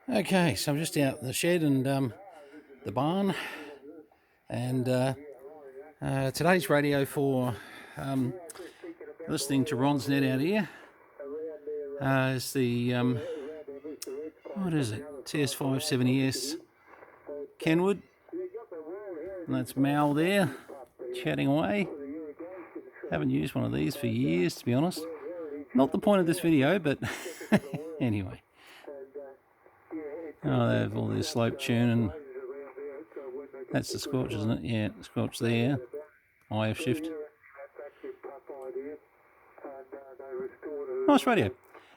Okay, so I'm just out in the shed and the barn, and today's radio for listening to Ron's net out here is the what is it? TS5 70S Kenwood, and that's Mal there chatting away. Haven't used one of these for years, to be honest. Not the point of this video, but anyway. Oh, they have all their slope tune, and that's the squelch, isn't it? Yeah, squelch there. IF shift. Nice radio.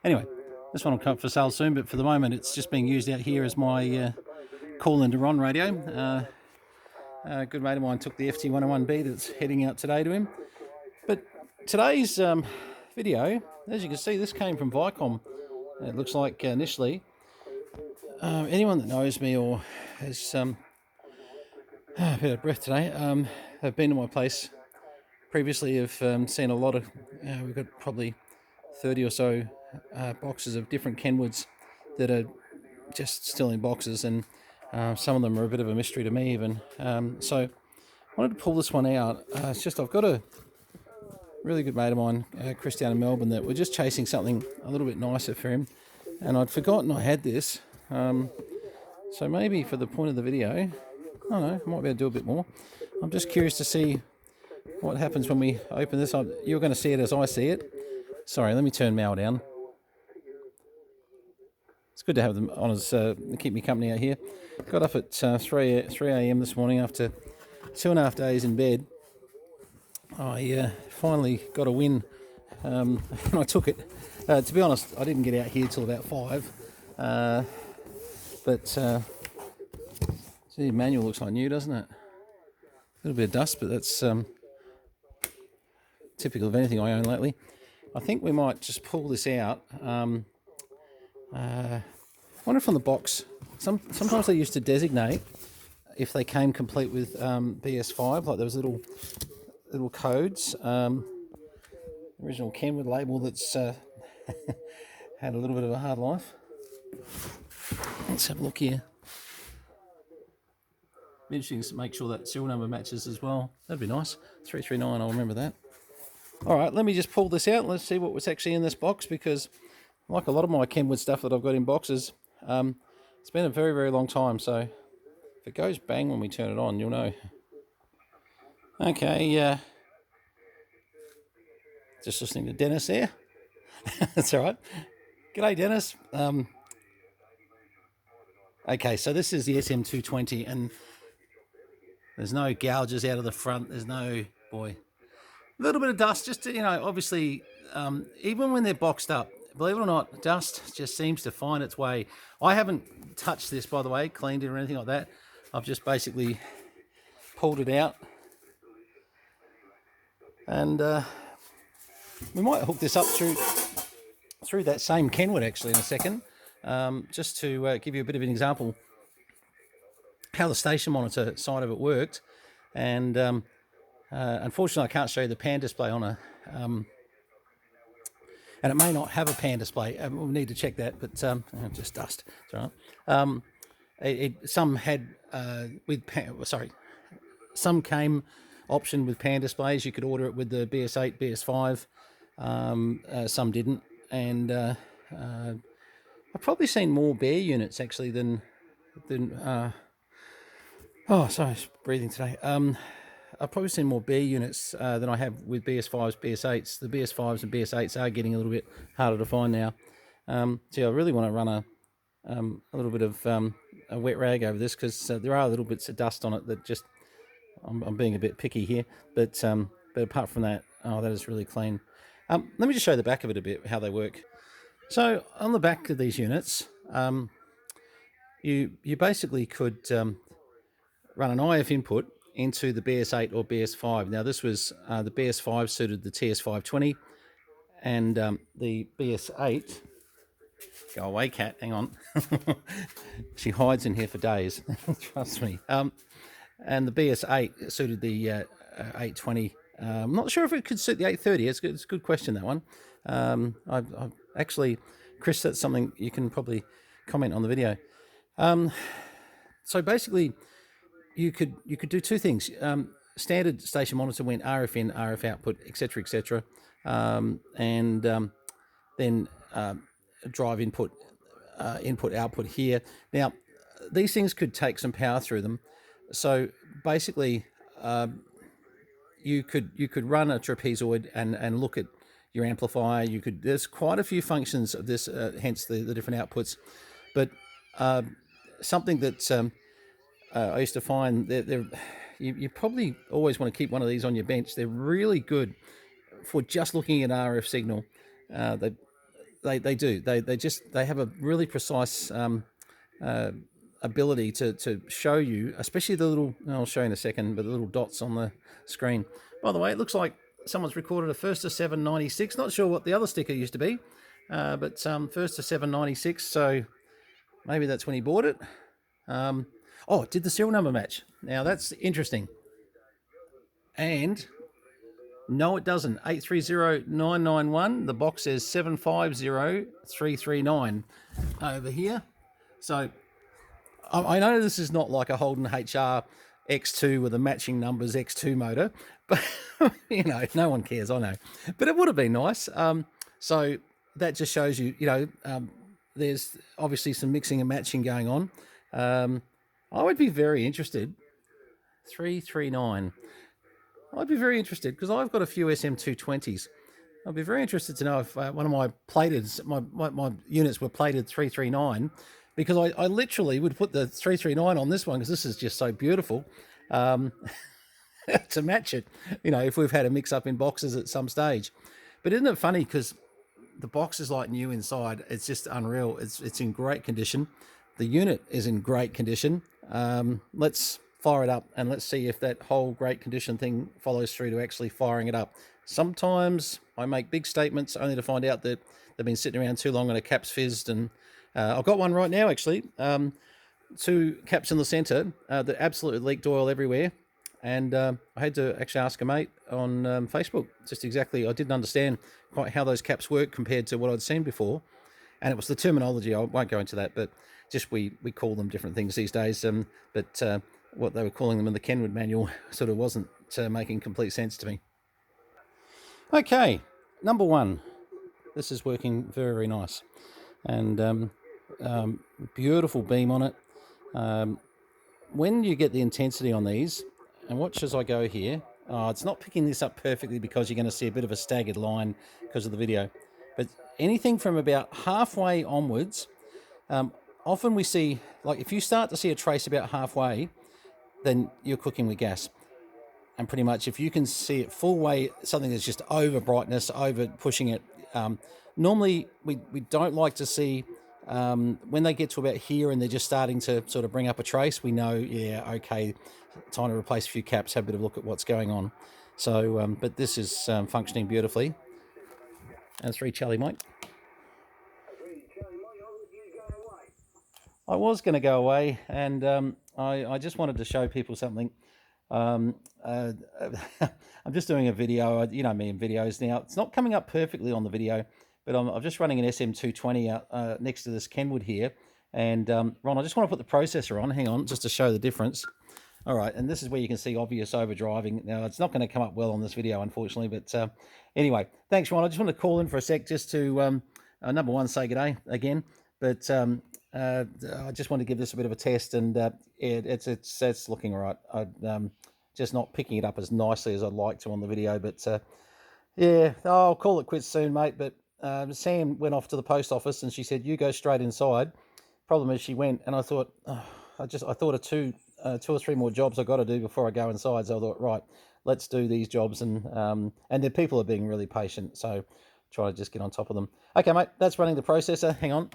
Anyway, this one will come up for sale soon, but for the moment it's just being used out here as my call into Ron radio. A good mate of mine took the FT101B that's heading out today to him. But today's video, as you can see, this came from Vicom. It looks like initially. Anyone that knows me or has a bit of breath today, have been to my place previously, have seen a lot of, we've got probably 30 or so boxes of different Kenwoods that are just still in boxes, and some of them are a bit of a mystery to me even. So I wanted to pull this one out. It's just I've got a really good mate of mine, Chris, down in Melbourne, that we're just chasing something a little bit nicer for him, and I'd forgotten I had this. So maybe for the point of the video, I don't know, I might be able to do a bit more. I'm just curious to see what happens when we open this up. You're going to see it as I see it. Sorry, let me turn Mal down. It's good to have them on as keep me company out here. Got up at 3 a.m. this morning after 2.5 days in bed. I finally got a win, and I took it. To be honest, I didn't get out here till about 5. But see, the manual looks like new, doesn't it? A little bit of dust, but that's typical of anything I own lately. I think we might just pull this out. I wonder if on the box, sometimes they used to designate if they came complete with BS5, like there was little codes. Original Kenwood label that's had a little bit of a hard life. Let's have a look here. Be interesting to make sure that serial number matches as well. That'd be nice. 339, I'll remember that. All right, let me just pull this out. Let's see what was actually in this box, because like a lot of my Kenwood stuff that I've got in boxes, it's been a very, very long time. So if it goes bang when we turn it on, you'll know. Okay, just listening to Dennis there. That's all right. G'day, Dennis. Okay, so this is the SM220, and there's no gouges out of the front. There's no, boy, a little bit of dust, just to, obviously, even when they're boxed up, believe it or not, dust just seems to find its way. I haven't touched this, by the way, cleaned it or anything like that. I've just basically pulled it out, and we might hook this up through that same Kenwood actually in a second. Just to give you a bit of an example how the station monitor side of it worked, and unfortunately I can't show you the pan display on a and it may not have a pan display. We'll need to check that, but just dust. It's all right. Some had with pan, some came option with pan displays. You could order it with the BS8, BS5. Some didn't, and I've probably seen more bare units actually than oh, sorry, breathing today. I've probably seen more bare units than I have with BS5s, BS8s. The BS5s and BS8s are getting a little bit harder to find now. So I really want to run a little bit of a wet rag over this, because there are little bits of dust on it that just, I'm being a bit picky here, but apart from that, oh, that is really clean. Let me just show the back of it a bit, how they work. So on the back of these units, you basically could run an IF input into the BS8 or BS5. Now this was the BS5 suited the TS520, and the BS8. Go away, cat. Hang on. She hides in here for days. Trust me. And the BS8 suited the 820. I'm not sure if it could suit the 830. It's a good question, that one. I've actually, Chris, that's something you can probably comment on the video. So basically, you could do two things. Standard station monitor went RF in, RF output, etc., etc., then drive input, input output here. Now, these things could take some power through them. So basically, you could run a trapezoid and look at your amplifier. There's quite a few functions of this, hence the different outputs. But something that I used to find that you probably always want to keep one of these on your bench. They're really good for just looking at RF signal. They have a really precise ability to show you, especially the little, I'll show you in a second, but the little dots on the screen. By the way, it looks like someone's recorded a 1st to 796. Not sure what the other sticker used to be, but 1st to 796. So maybe that's when he bought it. Oh, did the serial number match? Now that's interesting. And no, it doesn't. 830991. The box says 750339 over here. So I know this is not like a Holden HR X2 with a matching numbers X2 motor, but you know, no one cares, I know. But it would have been nice. So that just shows you, there's obviously some mixing and matching going on. I would be very interested. 339. I'd be very interested because I've got a few SM220s. I'd be very interested to know if one of my plated, my units were plated 339, because I literally would put the 339 on this one because this is just so beautiful to match it, if we've had a mix up in boxes at some stage. But isn't it funny, because the box is like new inside. It's just unreal. It's in great condition. The unit is in great condition. Let's fire it up and let's see if that whole great condition thing follows through to actually firing it up. Sometimes I make big statements only to find out that they've been sitting around too long and a cap's fizzed, and I've got one right now actually, 2 caps in the center that absolutely leaked oil everywhere, and I had to actually ask a mate on Facebook just exactly, I didn't understand quite how those caps work compared to what I'd seen before, and it was the terminology. I won't go into that, but just we call them different things these days, but what they were calling them in the Kenwood manual sort of wasn't making complete sense to me. Okay, number 1. This is working very, very nice. And beautiful beam on it. When you get the intensity on these, and watch as I go here, it's not picking this up perfectly because you're going to see a bit of a staggered line because of the video. But anything from about halfway onwards, often we see, like if you start to see a trace about halfway, then you're cooking with gas. And pretty much if you can see it full way, something that's just over brightness, over pushing it, normally we don't like to see, when they get to about here and they're just starting to sort of bring up a trace, we know, yeah, okay, time to replace a few caps, have a bit of a look at what's going on. So, but this is functioning beautifully. And 3 Charlie Mike. I was going to go away, and I just wanted to show people something. I'm just doing a video. You know me in videos now. It's not coming up perfectly on the video, but I'm just running an SM220 out next to this Kenwood here. And Ron, I just want to put the processor on. Hang on, just to show the difference. All right, and this is where you can see obvious overdriving. Now, it's not going to come up well on this video, unfortunately, but anyway, thanks, Ron. I just want to call in for a sec just to, number 1, say good day again, but I just want to give this a bit of a test, and it's looking all right. I'm just not picking it up as nicely as I'd like to on the video, but yeah, I'll call it quits soon, mate. But Sam went off to the post office, and she said, you go straight inside. Problem is, she went, and I thought, I thought of two or three more jobs I got to do before I go inside. So I thought, right, let's do these jobs, and the people are being really patient, so try to just get on top of them. Okay, mate, that's running the processor. Hang on.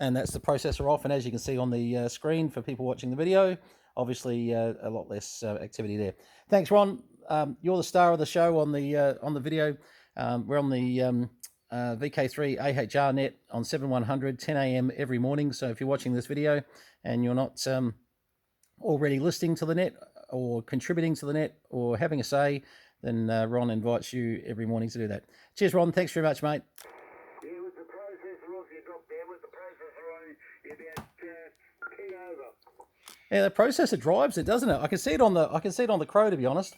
And that's the processor off, and as you can see on the screen for people watching the video, obviously a lot less activity there. Thanks, Ron. You're the star of the show on the video. We're on the VK3 ahhhh net on 7100, 10 a.m. every morning. So if you're watching this video and you're not already listening to the net or contributing to the net or having a say, then Ron invites you every morning to do that. Cheers, Ron. Thanks very much, mate. Yeah, the processor drives it, doesn't it? I can see it on the Crow, to be honest.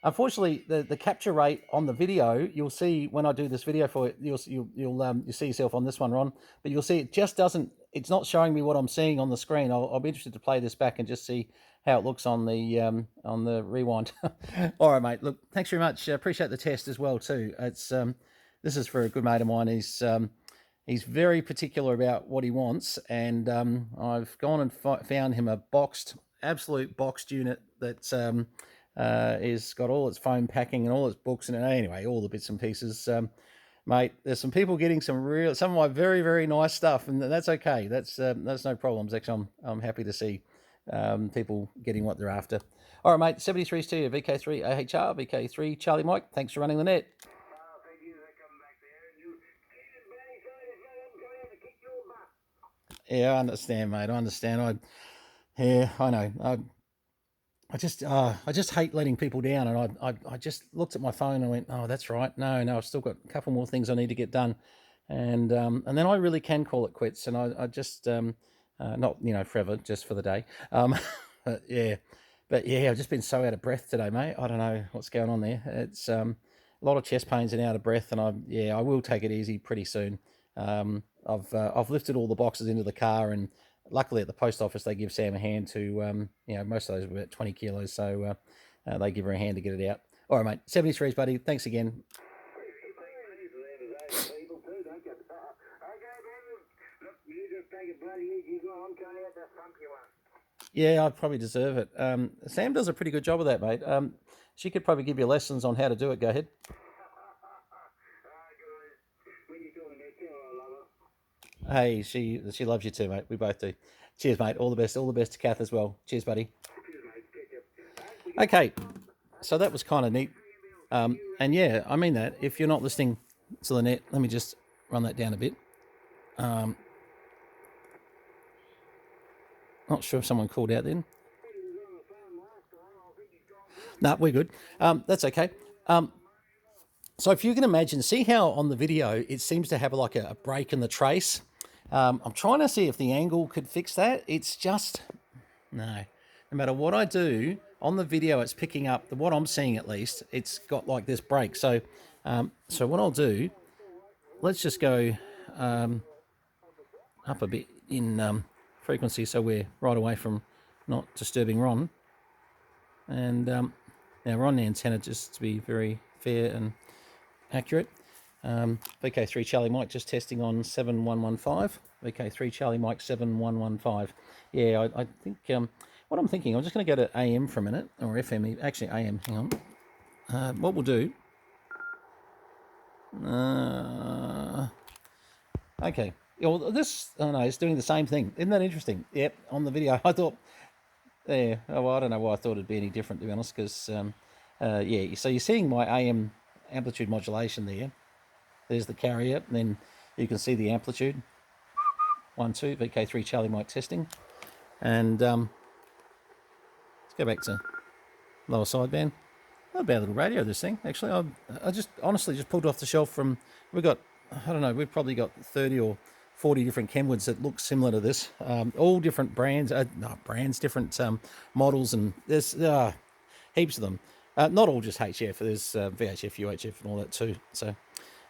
Unfortunately, the capture rate on the video, you'll see when I do this video for it, you'll see yourself on this one, Ron, but you'll see it just doesn't. It's not showing me what I'm seeing on the screen. I'll be interested to play this back and just see how it looks on the rewind. All right, mate. Look, thanks very much. Appreciate the test as well too. It's this is for a good mate of mine. He's very particular about what he wants, and I've gone and found him a absolute boxed unit that's is got all its foam packing and all its books and anyway, all the bits and pieces. Mate, there's some people getting some of my very, very nice stuff, and that's okay. That's no problems. Actually, I'm happy to see people getting what they're after. All right, mate. 73's to you. VK3 ahhhh, VK3 Charlie Mike. Thanks for running the net. Yeah, I understand, mate. I understand. I know. I just hate letting people down, and I just looked at my phone and went, oh, that's right. No, I've still got a couple more things I need to get done, and then I really can call it quits, and I just not forever, just for the day. But yeah, I've just been so out of breath today, mate. I don't know what's going on there. It's a lot of chest pains and out of breath, and I will take it easy pretty soon. I've lifted all the boxes into the car, and luckily at the post office they give Sam a hand to most of those are about 20 kilos, so they give her a hand to get it out. All right, mate. 73s, buddy. Thanks again. Yeah, I probably deserve it. Sam does a pretty good job of that, mate. She could probably give you lessons on how to do it. Go ahead. Hey, she loves you too, mate. We both do. Cheers, mate. All the best. All the best to Kath as well. Cheers, buddy. Okay, so that was kind of neat. And yeah, I mean that. If you're not listening to the net, let me just run that down a bit. Not sure if someone called out then. No, we're good. That's okay. So if you can imagine, see how on the video it seems to have like a break in the trace. I'm trying to see if the angle could fix that. It's just, no matter what I do on the video, it's picking up what I'm seeing, at least it's got like this break. So so what I'll do, let's just go up a bit in frequency, so we're right away from not disturbing Ron. And now we're on the antenna, just to be very fair and accurate. VK3 Charlie Mike just testing on 7115. VK3 Charlie Mike 7115. Yeah, I think what I'm thinking, I'm just going to go to AM for a minute, or FM, actually AM, hang on. What we'll do, okay, well, this, oh no, it's doing the same thing. Isn't that interesting? Yep, on the video, I thought, yeah, oh, well, I don't know why I thought it'd be any different, to be honest, because, yeah, so you're seeing my AM amplitude modulation there. There's the carrier, and then you can see the amplitude. 1, 2, VK3 Charlie Mike testing. And let's go back to lower sideband. Not a bad little radio, this thing. Actually, I just honestly just pulled off the shelf from, we've got, I don't know, we've probably got 30 or 40 different Kenwoods that look similar to this. All different brands, different models, and there's heaps of them. Not all just HF, there's VHF, UHF and all that too. So,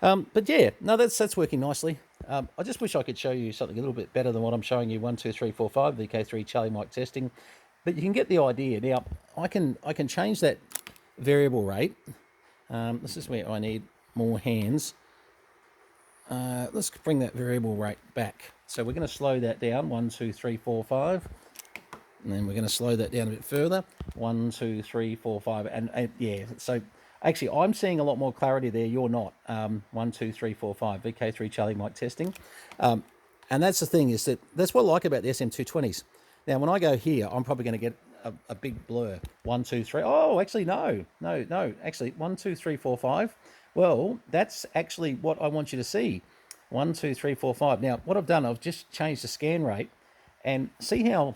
but yeah, no, that's working nicely. I just wish I could show you something a little bit better than what I'm showing you. 1, 2, 3, 4, 5, VK3 Charlie Mike testing. But you can get the idea. Now, I can change that variable rate. This is where I need more hands. Let's bring that variable rate back. So we're going to slow that down. 1, 2, 3, 4, 5. And then we're going to slow that down a bit further. 1, 2, 3, 4, 5. And yeah, so actually I'm seeing a lot more clarity there. You're not. 1, 2, 3, 4, 5. VK3 Charlie Mike testing. And that's the thing, is that's what I like about the SM220s. Now, when I go here, I'm probably going to get a big blur. 1, 2, 3. Oh, actually, no. Actually, 1, 2, 3, 4, 5. Well, that's actually what I want you to see. 1, 2, 3, 4, 5. Now, what I've done, I've just changed the scan rate, and see how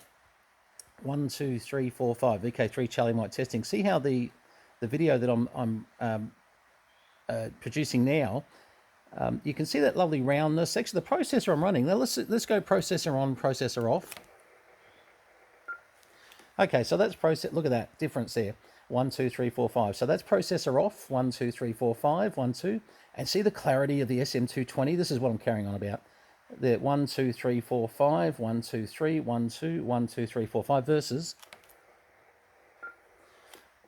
1, 2, 3, 4, 5. VK3 Charlie Mike testing. See how the video that I'm producing now, You can see that lovely roundness. Actually, the processor I'm running. Now let's go processor on, processor off. Okay, so that's process. Look at that difference there. 1, 2, 3, 4, 5. So that's processor off. 1, 2, 3, 4, 5. 1, 2. And see the clarity of the SM220. This is what I'm carrying on about. The 1, 2, 3, 4, 5. 1, 2, 3. 1, 2. 1, 2, 3, 4, 5 versus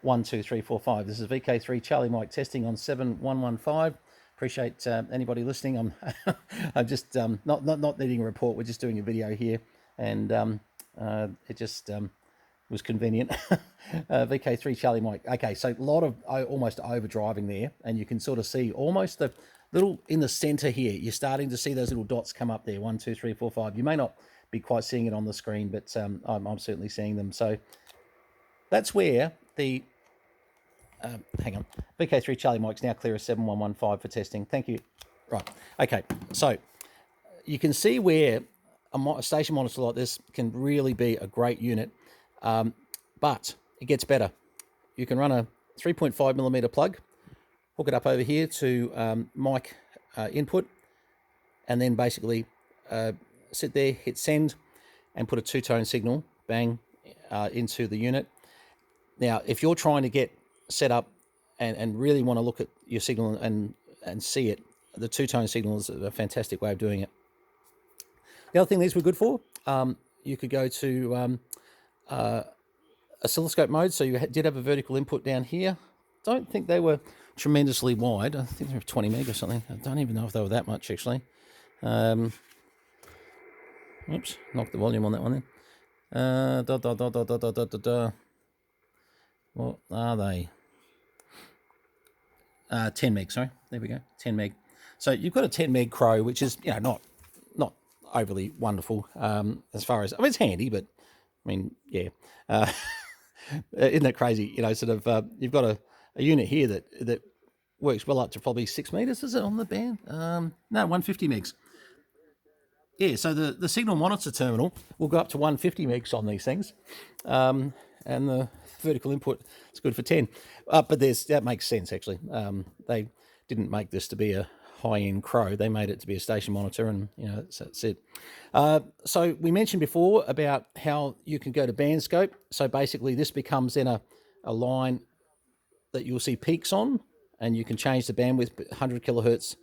1, 2, 3, 4, 5. This is VK3 Charlie Mike testing on 7115. Appreciate anybody listening. I'm just not needing a report. We're just doing a video here, and it just was convenient. VK3 Charlie Mike. Okay, so a lot of almost overdriving there, and you can sort of see almost the little in the center here. You're starting to see those little dots come up there. 1, 2, 3, 4, 5. You may not be quite seeing it on the screen, but I'm certainly seeing them. So that's where the hang on. VK3 Charlie Mike's now clear as 7115 for testing. Thank you. Right. Okay. So you can see where a station monitor like this can really be a great unit. But it gets better. You can run a 3.5mm plug, hook it up over here to mic input, and then basically sit there, hit send, and put a two-tone signal, bang, into the unit. Now, if you're trying to get set up and really want to look at your signal and see it, the two-tone signal is a fantastic way of doing it. The other thing these were good for, you could go to oscilloscope mode, so you did have a vertical input down here. Don't think they were tremendously wide. I think they were 20 meg or something. I don't even know if they were that much, actually. Oops, knocked the volume on that one then. What are they? 10 meg, sorry. There we go, 10 meg. So you've got a 10 meg Crow, which is, you know, not overly wonderful as far as, I mean, it's handy, but I mean, yeah. Isn't that crazy? You know, sort of, you've got a unit here that works well up to probably 6 meters. Is it on the band? No, 150 megs. Yeah, so the signal monitor terminal will go up to 150 megs on these things. And the vertical input is good for 10. But that makes sense, actually. They didn't make this to be a high-end Crow. They made it to be a station monitor, and, you know, that's it. So we mentioned before about how you can go to bandscope. So basically this becomes then a line that you'll see peaks on, and you can change the bandwidth 100 kilohertz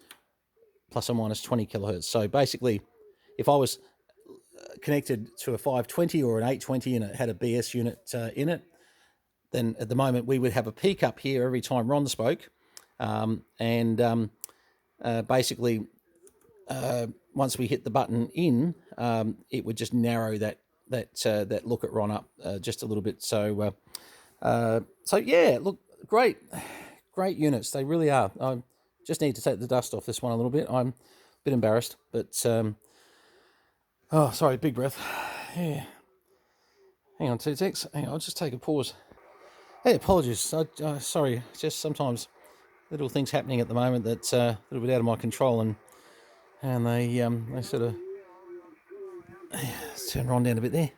plus or minus 20 kilohertz. So basically, if I was connected to a 520 or an 820 and it had a BS unit in it, then at the moment we would have a peak up here every time Ron spoke, basically once we hit the button in, it would just narrow that look at Ron up just a little bit. So yeah, look, great units. They really are. I just need to take the dust off this one a little bit. I'm a bit embarrassed, but oh, sorry, big breath. Yeah. Hang on, 2 ticks. Hang on, I'll just take a pause. Hey, apologies. Sorry, just sometimes little things happening at the moment that's a little bit out of my control, and they sort of let's turn Ron down a bit there.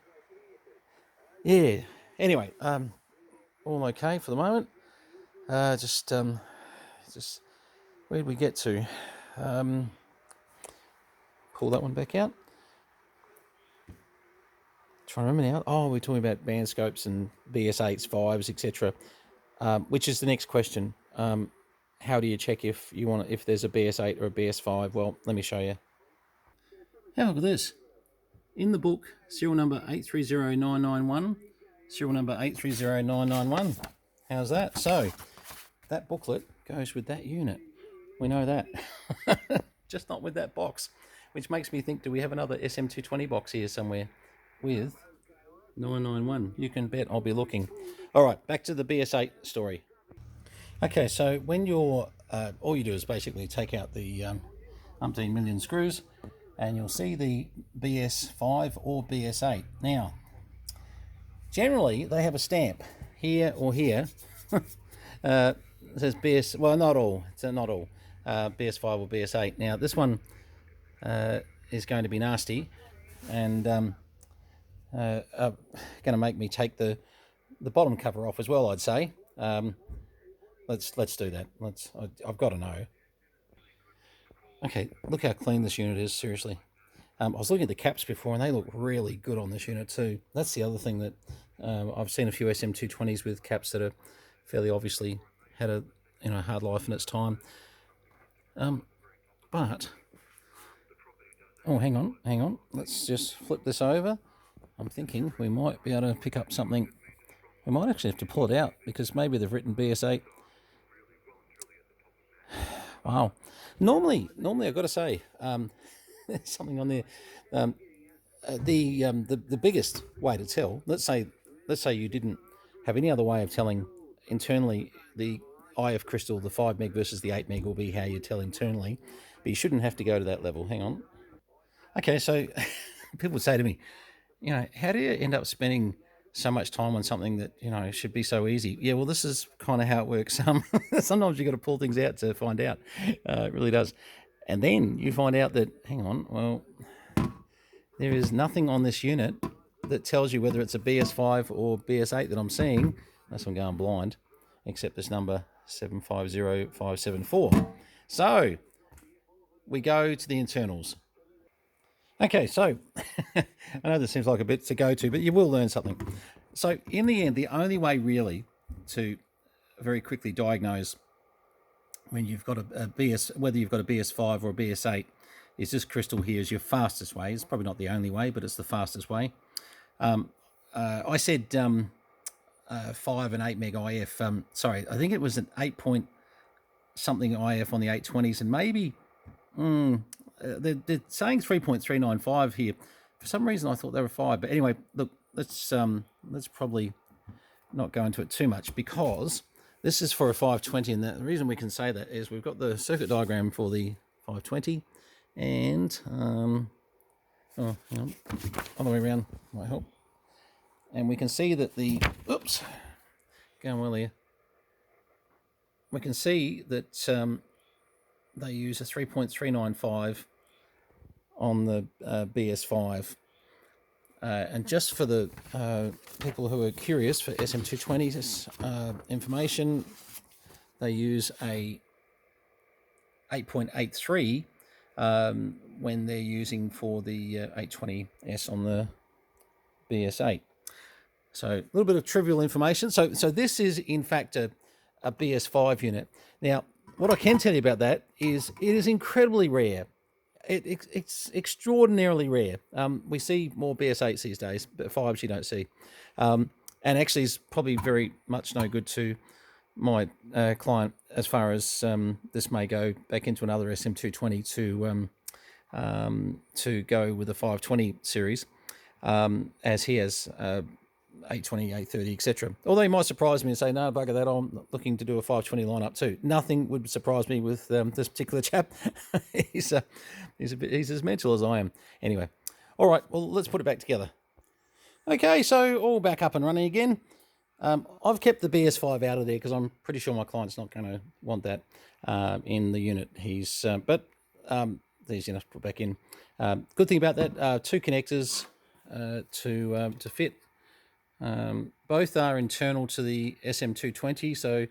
Yeah. Anyway, all okay for the moment. Just where did we get to? Pull that one back out. Trying to remember now. Oh, we're talking about band scopes and BS8s, 5s, etc. Which is the next question. How do you check if there's a BS8 or a BS5? Well, let me show you. Have a look at this. In the book, serial number 830991, serial number 830991. How's that? So that booklet goes with that unit. We know that. Just not with that box, which makes me think, do we have another SM220 box here somewhere with 991? You can bet I'll be looking. All right, back to the BS8 story. Okay, so when you're, all you do is basically take out the umpteen million screws, and you'll see the BS5 or BS8. Now, generally they have a stamp here or here. It says BS, well, not all. It's not all. BS5 or BS8. Now, this one is going to be nasty, and going to make me take the bottom cover off as well, I'd say. Let's do that. I've got to know. Okay, look how clean this unit is, seriously. I was looking at the caps before, and they look really good on this unit too. That's the other thing that I've seen a few SM220s with caps that are fairly obviously had a hard life in its time. But oh, hang on. Let's just flip this over. I'm thinking we might be able to pick up something. We might actually have to pull it out because maybe they've written BS8. Wow. Normally I've got to say something on there. The biggest way to tell, let's say you didn't have any other way of telling internally, the IF crystal, the 5 meg versus the 8 meg will be how you tell internally, but you shouldn't have to go to that level. Hang on. Okay, so people would say to me, how do you end up spending so much time on something that should be so easy? Yeah, well, this is kind of how it works. Sometimes you got to pull things out to find out. It really does. And then you find out that, hang on, well, there is nothing on this unit that tells you whether it's a BS5 or BS8 that I'm seeing, unless I'm going blind, except this number 750574. So we go to the internals. Okay, so I know this seems like a bit to go to, but you will learn something. So in the end, the only way really to very quickly diagnose when you've got a BS, whether you've got a BS5 or a BS8, is this crystal here is your fastest way. It's probably not the only way, but it's the fastest way. I said 5 and 8 meg IF. Sorry, I think it was an 8 point something IF on the 820s, and maybe they're saying 3.395 here. For some reason, I thought they were 5. But anyway, look, let's probably not go into it too much because this is for a 520, and the reason we can say that is we've got the circuit diagram for the 520, and hang on, all the way around might help. And we can see that the going well here. We can see that they use a 3.395 on the BS5. And just for the people who are curious for SM220 information, they use a 8.83 when they're using for the 820S on the BS8. So a little bit of trivial information. So this is in fact a BS5 unit. Now, what I can tell you about that is it is incredibly rare. It's extraordinarily rare. We see more BS8s these days, but 5s you don't see. And actually is probably very much no good to my client as far as this may go back into another SM220 to go with the 520 series, as he has 820, 830, etc. Although he might surprise me and say, no, bugger that, I'm looking to do a 520 lineup too. Nothing would surprise me with this particular chap. He's as mental as I am. Anyway, all right, well, let's put it back together. Okay, so all back up and running again. I've kept the BS5 out of there because I'm pretty sure my client's not going to want that in the unit. These units put back in. Good thing about that, 2 connectors to fit. Both are internal to the SM220, so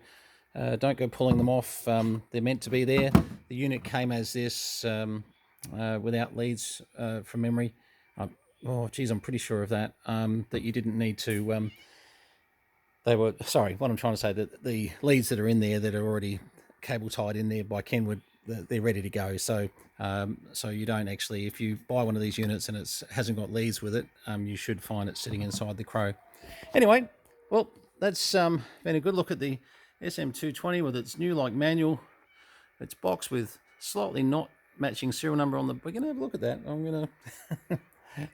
don't go pulling them off. They're meant to be there. The unit came as this without leads from memory. Oh, geez, I'm pretty sure of that. That you didn't need to. They were sorry. What I'm trying to say, that the leads that are in there that are already cable tied in there by Kenwood, they're ready to go. So so you don't actually, if you buy one of these units and it hasn't got leads with it, you should find it sitting inside the Crow. Anyway, well, that's been a good look at the SM220 with its new like manual. It's boxed with slightly not matching serial number on the. We're gonna have a look at that.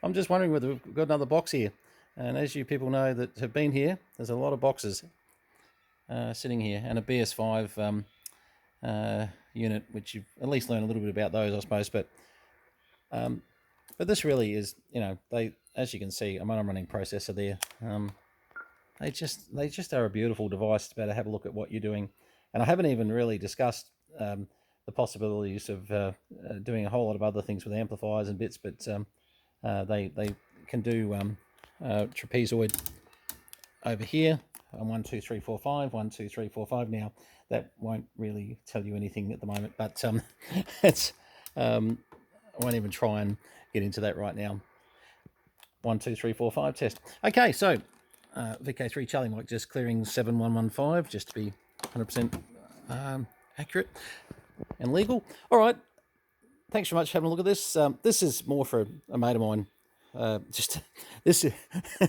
I'm just wondering whether we've got another box here. And as you people know that have been here, there's a lot of boxes sitting here, and a BS5 unit, which you've at least learned a little bit about those, I suppose. But this really is, they, as you can see, I'm running processor there. They just are a beautiful device to be able to have a look at what you're doing. And I haven't even really discussed the possibilities of doing a whole lot of other things with amplifiers and bits, but they can do trapezoid over here on 1 2 3 4 5 1 2 3 4 5. Now that won't really tell you anything at the moment, but it's I won't even try and get into that right now. 1, 2, 3, 4, 5 test. Okay, so VK3 Charlie Mike just clearing 7115 just to be 100% accurate and legal. All right, thanks very much for having a look at this. This is more for a mate of mine. This is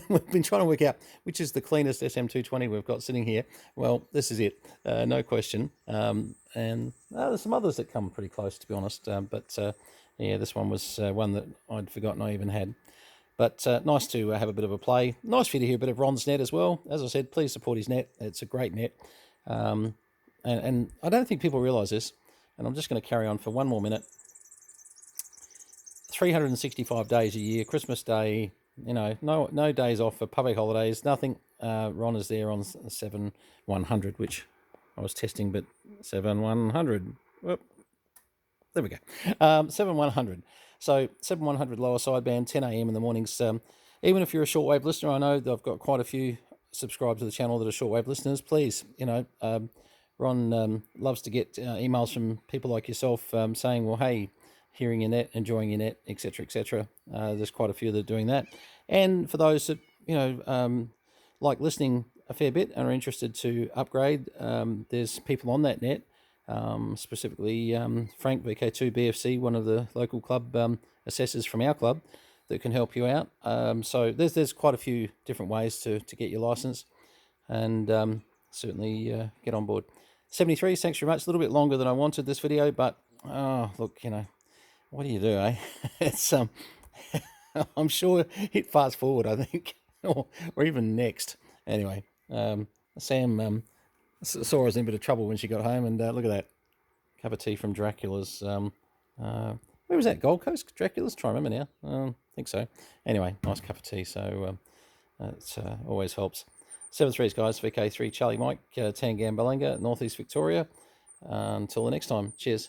we've been trying to work out which is the cleanest SM220 we've got sitting here. Well, this is it, no question. And there's some others that come pretty close, to be honest. But yeah, this one was one that I'd forgotten I even had. But nice to have a bit of a play. Nice for you to hear a bit of Ron's net as well. As I said, please support his net. It's a great net. And I don't think people realise this. And I'm just going to carry on for one more minute. 365 days a year, Christmas Day, you know, no days off for public holidays, nothing. Ron is there on 7100, which I was testing, but 7100. Whoop. There we go. 7100. So 7100 lower sideband, 10 a.m. in the mornings. Even if you're a shortwave listener, I know that I've got quite a few subscribed to the channel that are shortwave listeners. Please, you know, Ron loves to get emails from people like yourself saying, well, hey, hearing your net, enjoying your net, etc., etc. There's quite a few that are doing that. And for those that, you know, like listening a fair bit and are interested to upgrade, there's people on that net, specifically Frank, VK2 BFC, one of the local club assessors from our club, that can help you out. So there's quite a few different ways to get your license, and certainly get on board. 73, thanks very much. A little bit longer than I wanted this video, but look, you know, what do you do, eh? It's I'm sure hit fast forward, I think, or even next. Anyway, Sam saw us in a bit of trouble when she got home, and look at that cup of tea from Dracula's. Where was that? Gold Coast Dracula's? Try to remember now. I think so. Anyway, nice cup of tea. So it always helps. 7-3s, guys. VK3 Charlie Mike, Tangam Balanga, Northeast Victoria. Until the next time. Cheers.